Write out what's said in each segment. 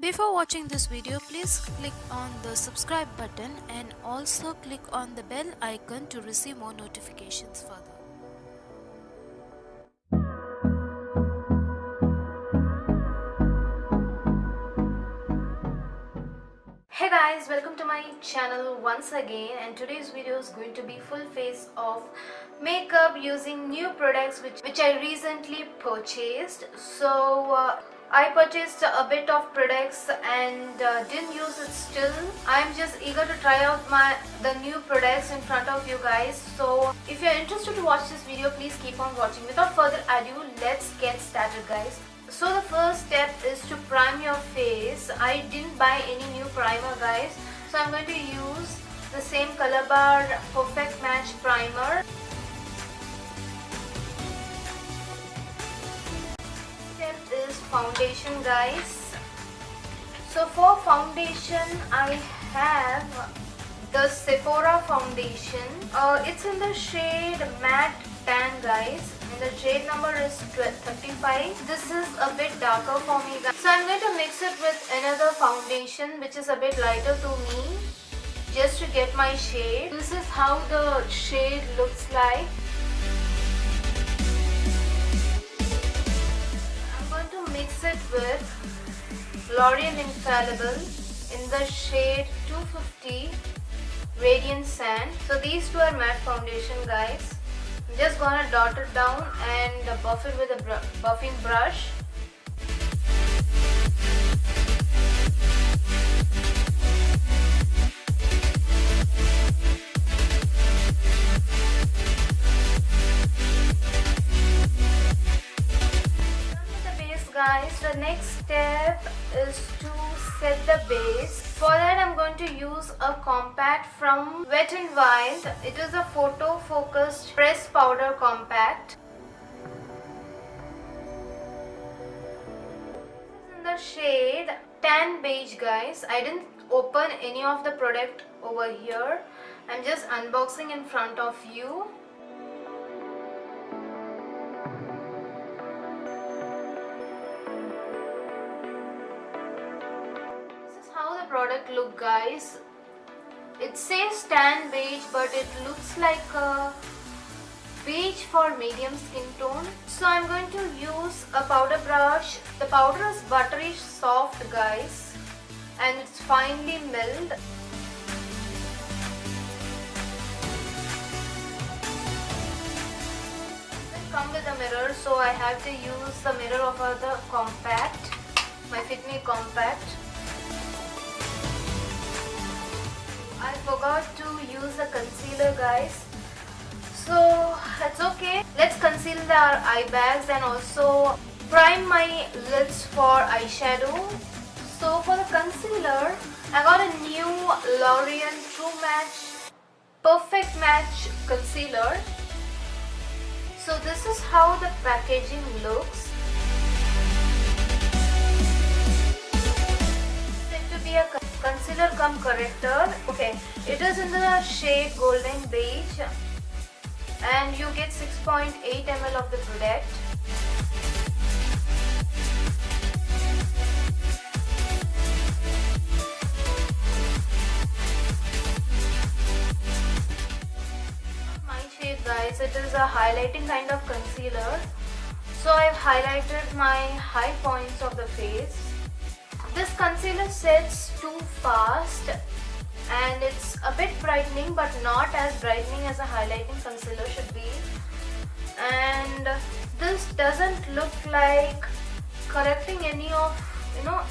Before watching this video, please click on the subscribe button and also click on the bell icon to receive more notifications further. Hey guys, welcome to my channel once again, and today's video is going to be full face of makeup using new products which I recently purchased. I purchased a bit of products and didn't use it still. I'm just eager to try out the new products in front of you guys. So if you're interested to watch this video, please keep on watching. Without further ado, let's get started guys. So the first step is to prime your face. I didn't buy any new primer guys, so I'm going to use the same Color Bar Perfect Match Primer. Step is foundation guys. So for foundation I have the Sephora foundation. It's in the shade Matte Tan guys. The shade number is 35. This is a bit darker for me guys. So I'm going to mix it with another foundation which is a bit lighter to me, just to get my shade. This is how the shade looks like. I'm going to mix it with L'Oreal Infallible in the shade 250 Radiant Sand. So these two are matte foundation guys. I'm just gonna dot it down and buff it with a buffing brush. Done with the base guys. The next step is to set the base. For that I'm going to use a compact from Wet n Wild. It is a photo focused press powder compact. This is in the shade Tan Beige guys. I didn't open any of the product over here. I'm just unboxing in front of you. Product look guys. It says Tan Beige but it looks like a beige for medium skin tone. So I'm going to use a powder brush. The powder is buttery soft guys and it's finely milled. It comes with a mirror, so I have to use the mirror of the compact, my Fit Me compact. I forgot to use a concealer guys, so that's okay. Let's conceal our eye bags and also prime my lids for eyeshadow. So for the concealer, I got a new L'Oreal True Match Perfect Match Concealer. So this is how the packaging looks. Said to be a concealer cum corrector. Okay, it is in the shade Golden Beige and you get 6.8 ml of the product. My shade guys, it is a highlighting kind of concealer. So I've highlighted my high points of the face. This concealer sets too fast and it's a bit brightening but not as brightening as a highlighting concealer should be. And this doesn't look like correcting any of,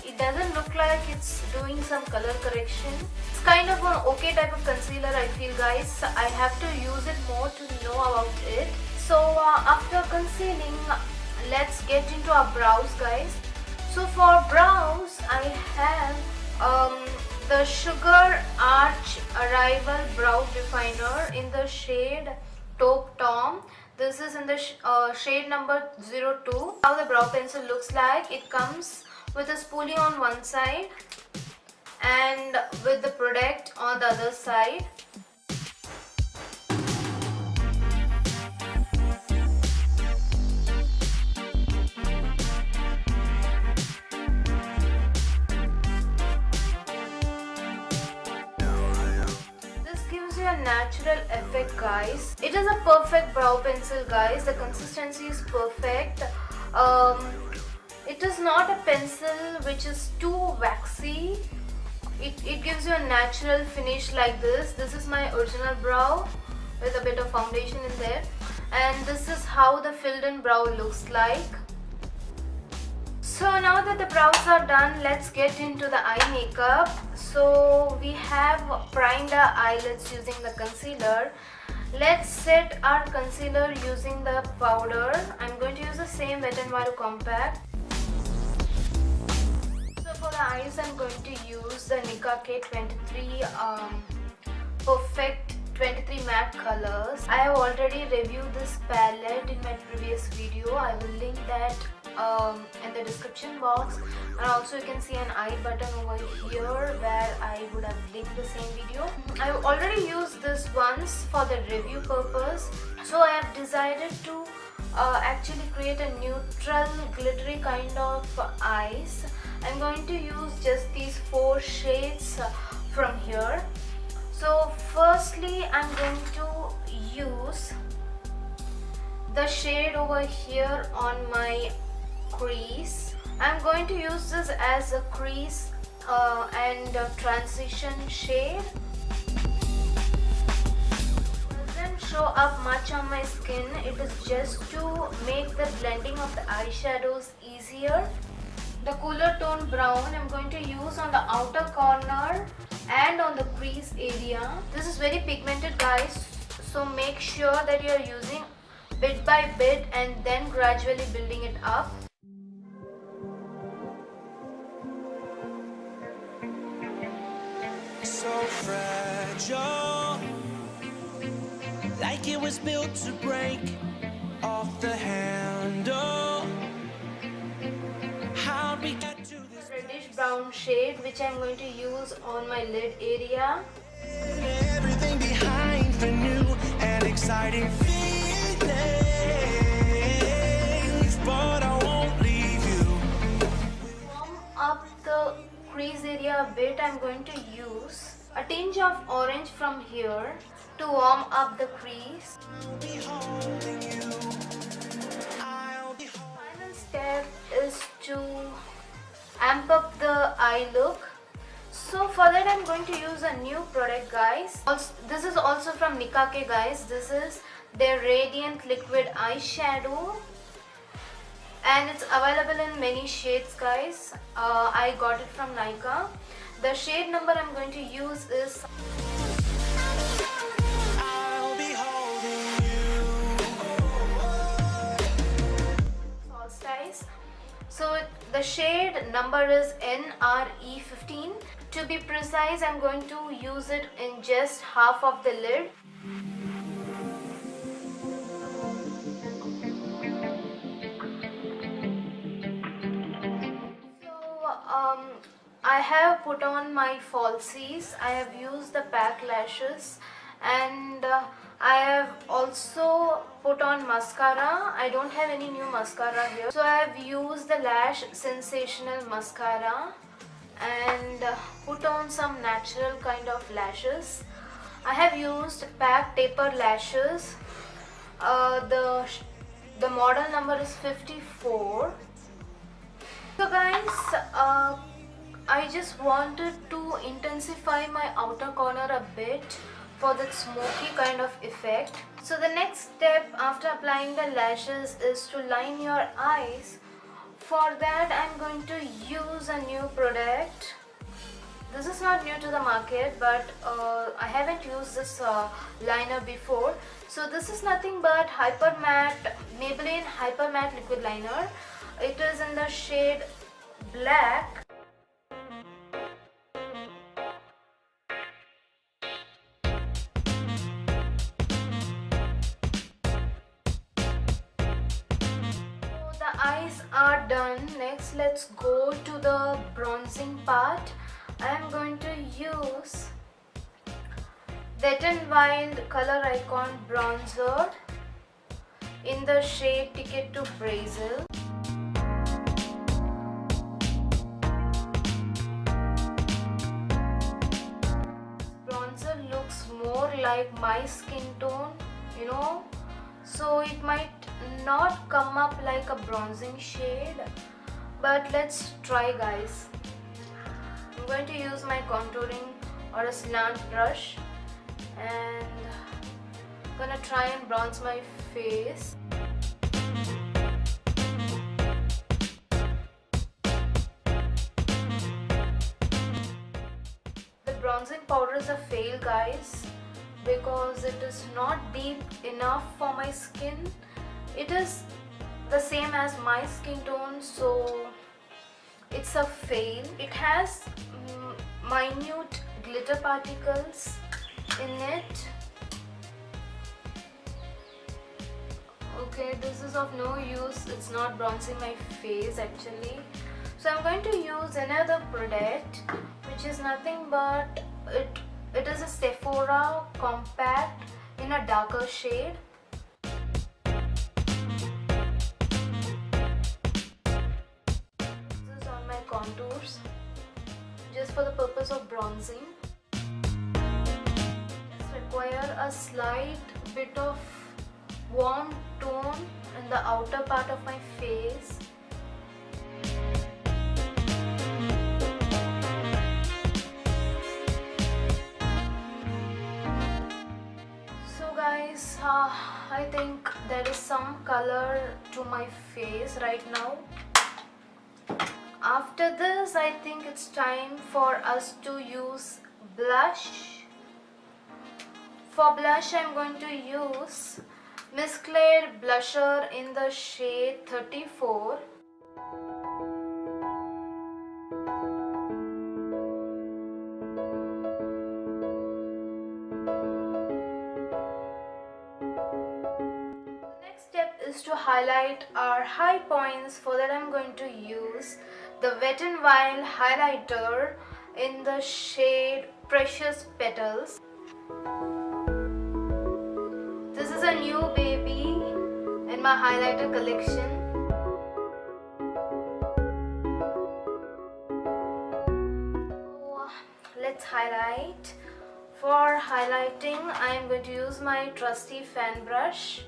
it doesn't look like it's doing some color correction. It's kind of an okay type of concealer I feel guys. I have to use it more to know about it. So after concealing, let's get into our brows guys. So for brows, I have the Sugar Arch Arrival Brow Definer in the shade Taupe Tom. This is in the shade number 02. How the brow pencil looks like. It comes with a spoolie on one side and with the product on the other side. a natural effect, guys. It is a perfect brow pencil, guys. The consistency is perfect. It is not a pencil which is too waxy. It gives you a natural finish like this. This is my original brow with a bit of foundation in there, and this is how the filled in brow looks like. So now that the brows are done, let's get into the eye makeup. So we have primed our eyelids using the concealer. Let's set our concealer using the powder. I'm going to use the same Wet n Wild compact. So for the eyes, I'm going to use the Nika K23 Perfect 23 matte colors. I have already reviewed this palette in my previous video. I will link that in the description box, and also you can see an I button over here where I would have linked the same video. I have already used this once for the review purpose, so I have decided to actually create a neutral glittery kind of eyes. I'm going to use just these 4 shades from here. So firstly, I'm going to use the shade over here on my crease. I'm going to use this as a crease and a transition shade. It doesn't show up much on my skin. It is just to make the blending of the eyeshadows easier. The cooler tone brown I'm going to use on the outer corner and on the crease area. This is very pigmented, guys, so make sure that you are using bit by bit and then gradually building it up. So fragile, like it was built to break off the handle. How'd we get to this Reddish brown shade which I'm going to use on my lid area. Everything behind the new and exciting feelings, but I won't leave you. Warm up the crease area a bit. I'm going to use a tinge of orange from here to warm up the crease. I'll be holding you. I'll be holding Final step is to amp up the eye look. So for that I'm going to use a new product, guys. This is also from Nika K, guys. This is their Radiant Liquid Eyeshadow, and it's available in many shades, guys. I got it from Nika. The shade number I'm going to use is I'll be holding you. Solstice. So the shade number is NRE15. To be precise, I'm going to use it in just half of the lid. I have put on my falsies. I have used the pack lashes, and I have also put on mascara. I don't have any new mascara here, so I have used the Lash Sensational mascara and put on some natural kind of lashes. I have used pack taper lashes. The model number is 54. So guys, I just wanted to intensify my outer corner a bit for that smoky kind of effect. So the next step after applying the lashes is to line your eyes. For that I'm going to use a new product. This is not new to the market, but I haven't used this liner before. So this is nothing but Hyper Matte, Maybelline Hyper Matte Liquid Liner. It is in the shade black. Eyes are done. Next, let's go to the bronzing part. I am going to use Wet n Wild Color Icon Bronzer in the shade Ticket to Brazil. Bronzer looks more like my skin tone, you know, so it might not come up like a bronzing shade, but let's try, guys. I'm going to use my contouring or a slant brush and gonna try and bronze my face. The bronzing powder is a fail, guys, because it is not deep enough for my skin. It is the same as my skin tone, so it's a fail. It has minute glitter particles in it. Okay, this is of no use. It's not bronzing my face actually. So I'm going to use another product, which is nothing but it is a Sephora compact in a darker shade. This is on my contours just for the purpose of bronzing. Just require a slight bit of warm tone in the outer part of my face. So guys, I think there is some color to my face right now. After this, I think it's time for us to use blush. For blush, I'm going to use Miss Claire blusher in the shade 34. The next step is to highlight our high points. For that, I'm going to use the Wet n Wild highlighter in the shade Precious Petals. This is a new baby in my highlighter collection. So, let's highlight. For highlighting, I am going to use my trusty fan brush.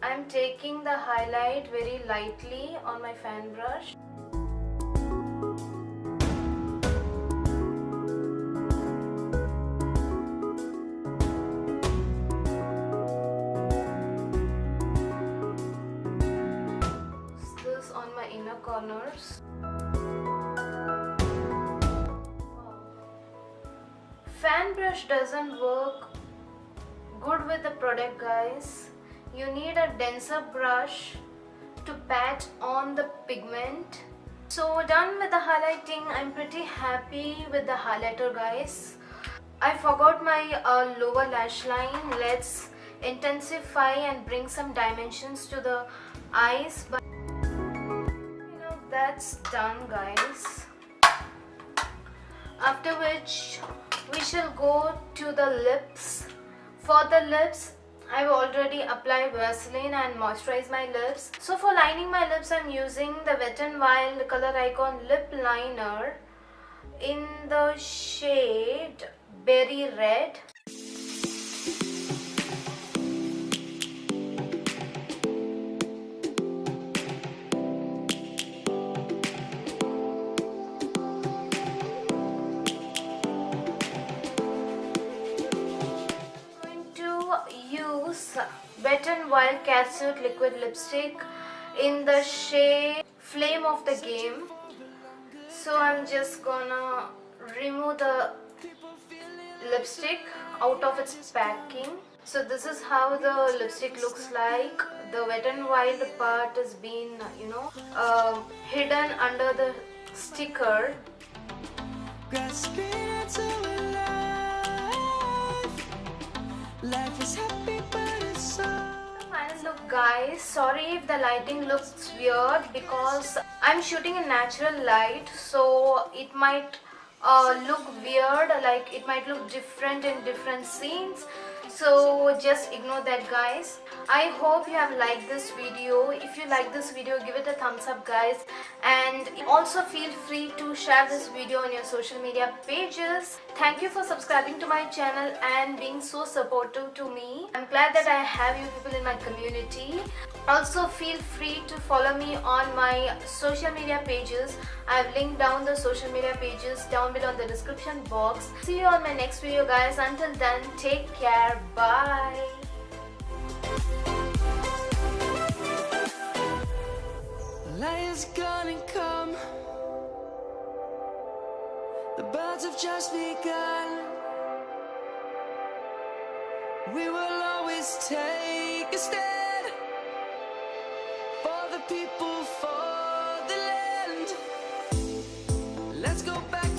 I am taking the highlight very lightly on my fan brush. On my inner corners. Fan brush doesn't work good with the product, guys. You need a denser brush to pat on the pigment. So done with the highlighting. I'm pretty happy with the highlighter, guys. I forgot my lower lash line. Let's intensify and bring some dimensions to the eyes. But that's done, guys. After which we shall go to the lips. For the lips, I've already applied Vaseline and moisturized my lips. So for lining my lips, I'm using the Wet n Wild Color Icon lip liner in the shade Berry Red. Wet n Wild Catsuit liquid lipstick in the shade Flame of the Game. So I'm just gonna remove the lipstick out of its packing. So this is how the lipstick looks like. The Wet n Wild part has been, hidden under the sticker. Life is happy, but it's so. Final look, guys. Sorry if the lighting looks weird because I'm shooting in natural light, so it might look weird, like it might look different in different scenes. So just ignore that, guys. I hope you have liked this video. If you like this video, give it a thumbs up, guys, and also feel free to share this video on your social media pages. Thank you for subscribing to my channel and being so supportive to me. I'm glad that I have you people in my community. Also feel free to follow me on my social media pages. I've linked down the social media pages down below in the description box. See you on my next video, guys. Until then, take care. Bye. Light is gonna come. The birds have just begun. We will always take a stand for the people, for the land. Let's go back.